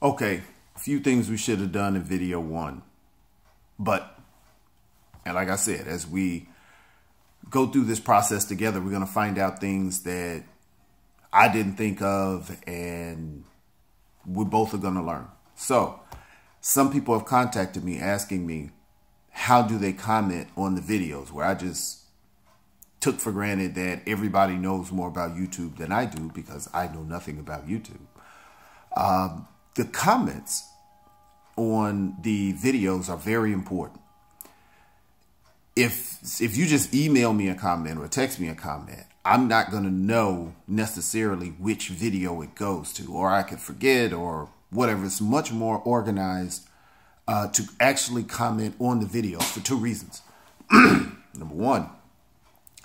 Okay, a few things we should have done in video one. And like I said, as we go through this process together, we're going to find out things that I didn't think of, and we both are going to learn. So some people have contacted me asking me, how do they comment on the videos, where I just took for granted that everybody knows more about YouTube than I do, because I know nothing about YouTube. The comments on the videos are very important. If you just email me a comment or text me a comment, I'm not going to know necessarily which video it goes to, or I could forget or whatever. It's much more organized to actually comment on the videos for two reasons. Number one,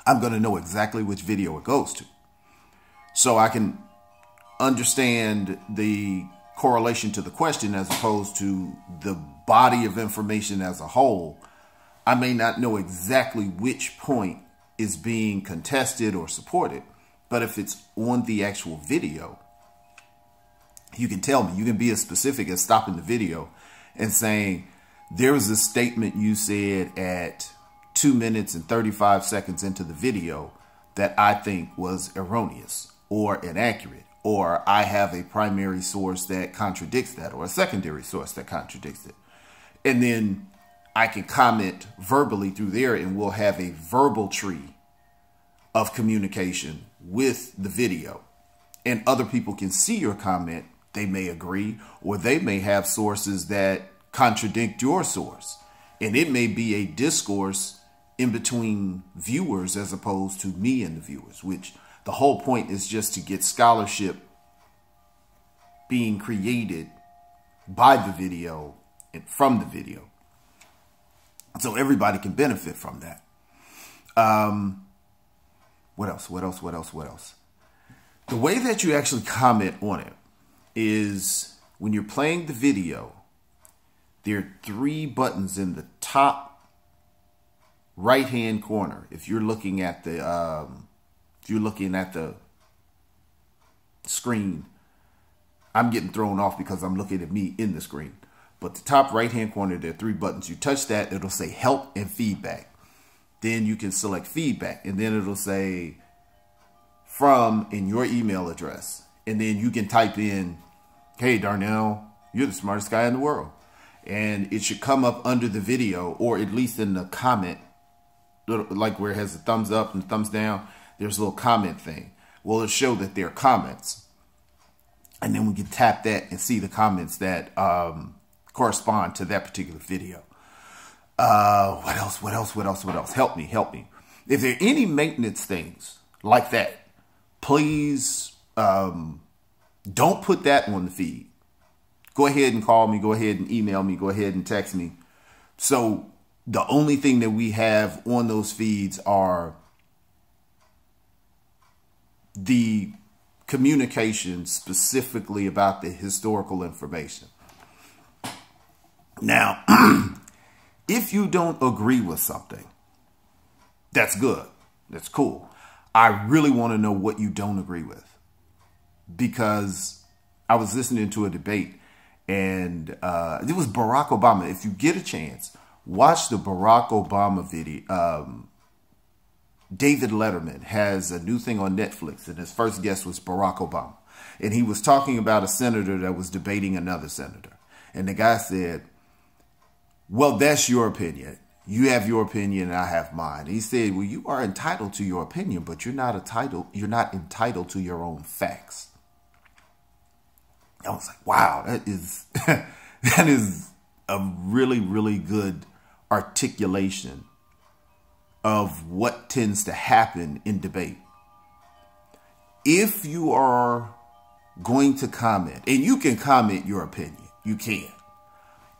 I'm going to know exactly which video it goes to, so I can understand the correlation to the question as opposed to the body of information as a whole. I may not know exactly which point is being contested or supported, but if it's on the actual video, you can tell me. You can be as specific as stopping the video and saying, there was a statement you said at 2 minutes and 35 seconds into the video that I think was erroneous or inaccurate, or I have a primary source that contradicts that, or a secondary source that contradicts it. And then I can comment verbally through there, and we'll have a verbal tree of communication with the video. And other people can see your comment. They may agree, or they may have sources that contradict your source. And it may be a discourse in between viewers as opposed to me and the viewers, which the whole point is just to get scholarship being created by the video and from the video, so everybody can benefit from that. What else? The way that you actually comment on it is when you're playing the video, there are 3 buttons in the top right-hand corner. If you're looking at the screen, I'm getting thrown off because I'm looking at me in the screen. But the top right-hand corner, there are 3 buttons. You touch that, it'll say help and feedback. Then you can select feedback, and then it'll say from in your email address. And then you can type in, hey, Darnell, you're the smartest guy in the world. And it should come up under the video, or at least in the comment, like where it has a thumbs up and thumbs down, there's a little comment thing. Well, it'll show that there are comments. And then we can tap that and see the comments that correspond to that particular video. What else? Help me. If there are any maintenance things like that, please don't put that on the feed. Go ahead and call me. Go ahead and email me. Go ahead and text me. So the only thing that we have on those feeds are the communication specifically about the historical information. Now, if you don't agree with something, that's good. That's cool. I really want to know what you don't agree with, because I was listening to a debate, and it was Barack Obama. If you get a chance, watch the Barack Obama video. David Letterman has a new thing on Netflix, and his first guest was Barack Obama. And he was talking about a senator that was debating another senator. And the guy said, well, that's your opinion. You have your opinion and I have mine. He said, well, you are entitled to your opinion, but you're not entitled to your own facts. I was like, wow, that is a really, really good articulation of what tends to happen in debate. If you are going to comment, and you can comment your opinion, you can.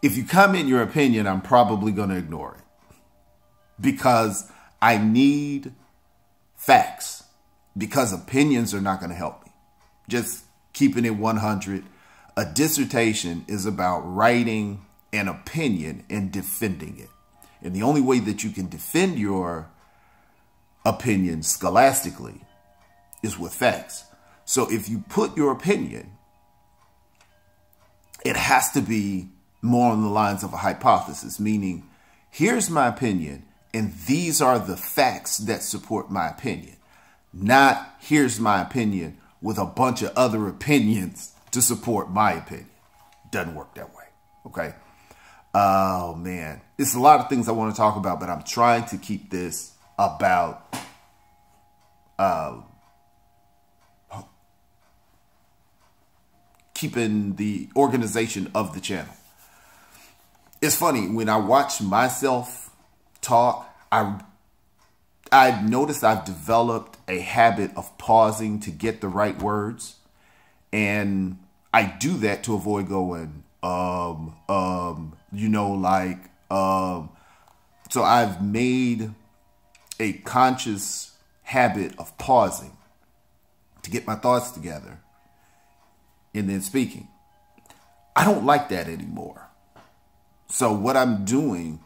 If you comment your opinion, I'm probably going to ignore it, because I need facts, because opinions are not going to help me. Just keeping it 100. A dissertation is about writing an opinion and defending it. And the only way that you can defend your opinion scholastically is with facts. So if you put your opinion has to be more on the lines of a hypothesis, meaning here's my opinion and these are the facts that support my opinion. Not here's my opinion with a bunch of other opinions to support my opinion. Doesn't work that way. Okay. Oh man, it's a lot of things I want to talk about, but I'm trying to keep this about keeping the organization of the channel. It's funny, when I watch myself talk, I've noticed I've developed a habit of pausing to get the right words. And I do that to avoid going, you know, like, so I've made a conscious habit of pausing to get my thoughts together and then speaking. I don't like that anymore. So what I'm doing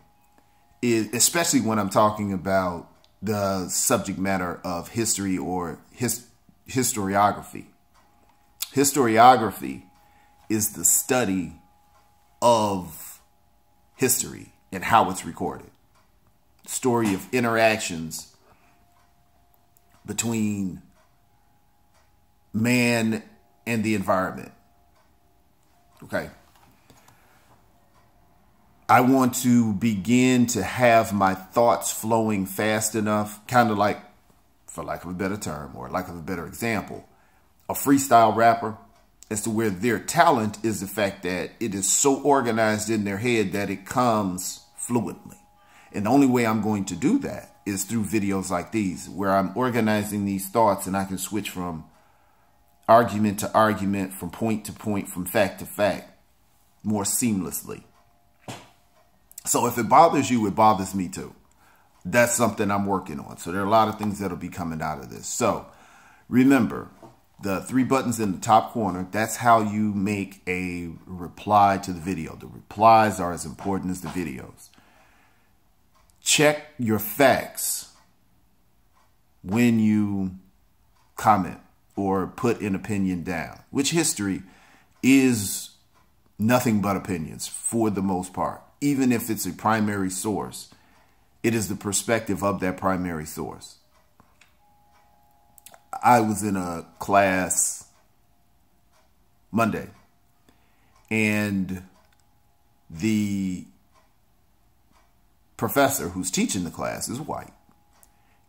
is, especially when I'm talking about the subject matter of history or historiography. Historiography is the study of history and how it's recorded. Story of interactions between man and the environment. Okay. I want to begin to have my thoughts flowing fast enough, kind of like, for lack of a better term or lack of a better example, a freestyle rapper, as to where their talent is the fact that it is so organized in their head that it comes fluently. And the only way I'm going to do that is through videos like these, where I'm organizing these thoughts and I can switch from argument to argument, from point to point, from fact to fact, more seamlessly. So if it bothers you, it bothers me too. That's something I'm working on. So there are a lot of things that'll be coming out of this. So remember, the 3 buttons in the top corner, that's how you make a reply to the video. The replies are as important as the videos. Check your facts when you comment or put an opinion down, which history is nothing but opinions for the most part. Even if it's a primary source, it is the perspective of that primary source. I was in a class Monday, and the professor who's teaching the class is white,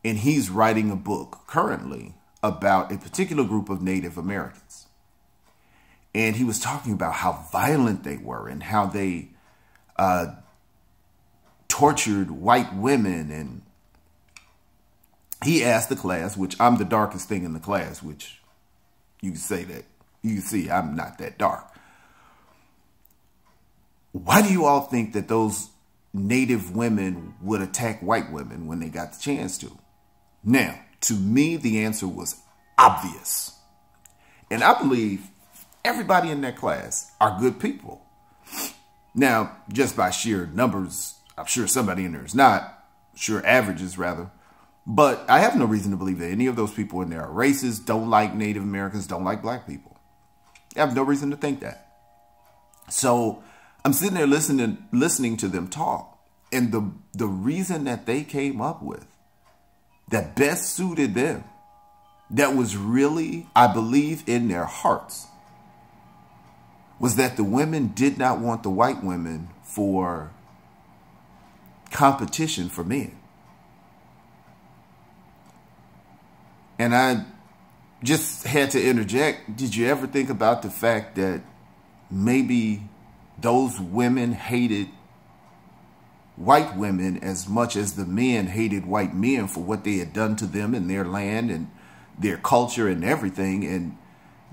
and he's writing a book currently about a particular group of Native Americans. And he was talking about how violent they were and how they tortured white women. And he asked the class, which I'm the darkest thing in the class, which you can say that, you can see I'm not that dark. Why do you all think that those Native women would attack white women when they got the chance to? Now, to me, the answer was obvious. And I believe everybody in that class are good people. Now, just by sheer numbers, I'm sure somebody in there is not, sure averages rather, but I have no reason to believe that any of those people in there are racist, don't like Native Americans, don't like black people. I have no reason to think that. So I'm sitting there listening to them talk, and the reason that they came up with that best suited them, that was really, I believe, in their hearts, was that the women did not want the white women for competition for men. And I just had to interject. Did you ever think about the fact that maybe those women hated white women as much as the men hated white men for what they had done to them in their land and their culture and everything? And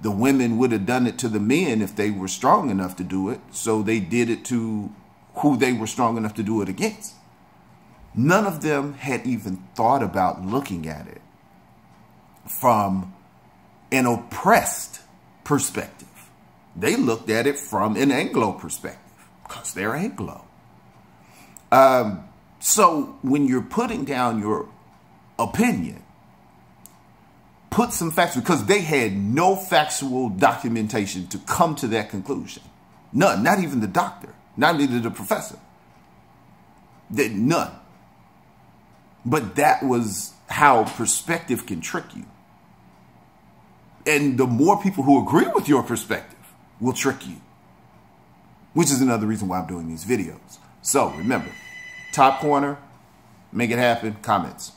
the women would have done it to the men if they were strong enough to do it. So they did it to who they were strong enough to do it against. None of them had even thought about looking at it from an oppressed perspective. They looked at it from an Anglo perspective because they're Anglo. So when you're putting down your opinion, put some facts, because they had no factual documentation to come to that conclusion. None. Not even the doctor. Not even the professor. None. But that was how perspective can trick you. And the more people who agree with your perspective will trick you. Which is another reason why I'm doing these videos. So remember, top corner, make it happen, comments.